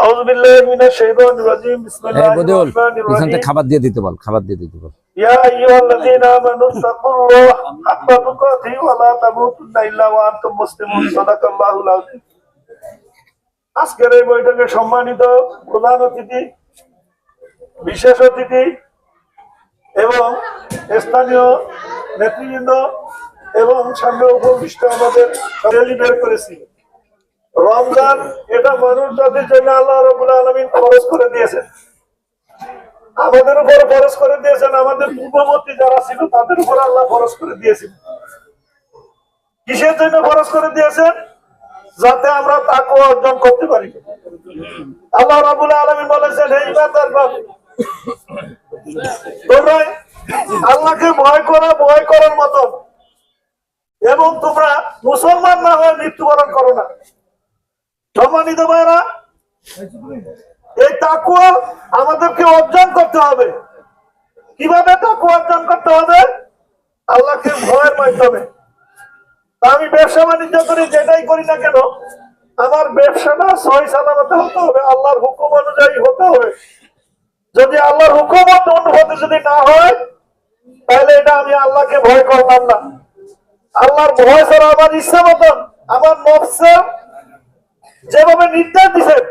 আউযু বিল্লাহি মিনাশ শাইতানির রাজিম বিসমিল্লাহির রহমানির রহিম খাবার দিয়ে দিতে বল ইয়া আইয়ুহাল্লাযীনা আমানু তাকুল্লাহ হাক্কা তুকাতিহি ওয়া লা তামুতুন্না ইল্লা ওয়া আনতুম মুসলিমুন সাদাকাল্লাহুল আযীম। আজকের এই বৈঠকে সম্মানিত প্রধান অতিথি, বিশেষ অতিথি এবং স্থানীয় নেতৃবৃন্দ এবং সামনে উপবিষ্ট আমাদের র্যালি বের করেছি। রমজান এটা মানুষ জাতির জন্য আল্লাহ রাব্বুল আলামিন ফরজ করে দিয়েছেন, আমাদের উপর ফরজ করে দিয়েছেন, আমাদের পূর্ববর্তী যারা ছিল তাদের উপর আল্লাহ ফরজ করে দিয়েছেন। কিসের জন্য ফরজ করে দিয়েছেন? যাতে আমরা তাকওয়া অর্জন করতে পারি। আল্লাহ রাব্বুল আলামিন বলেছেন, হে ঈমানদারগণ, তোমরা আল্লাহকে ভয় করার মতো এবং তোমরা মুসলমান না হয়ে মৃত্যুবরণ করো না। সম্মানিত ভাইরা, এই তাকওয়া আমাদেরকে অর্জন করতে হবে। কিভাবে তাকওয়া অর্জন করতে হবে? আল্লাহকে ভয়ের মাধ্যমে। আমি ব্যবসা বাণিজ্য করি, যেটাই করি না কেন, আমার ব্যবসাটা সহি সালামতে হতে হবে, আল্লাহর হুকুম অনুযায়ী হতে হবে। যদি আল্লাহর হুকুম অনুযায়ী যদি না হয়, তাহলে এটা আমি আল্লাহকে ভয় করলাম না। আল্লাহর ভয় ছাড়া আমার ইচ্ছা মতন আমার নফসে যেভাবে নির্দেশ দিচ্ছেন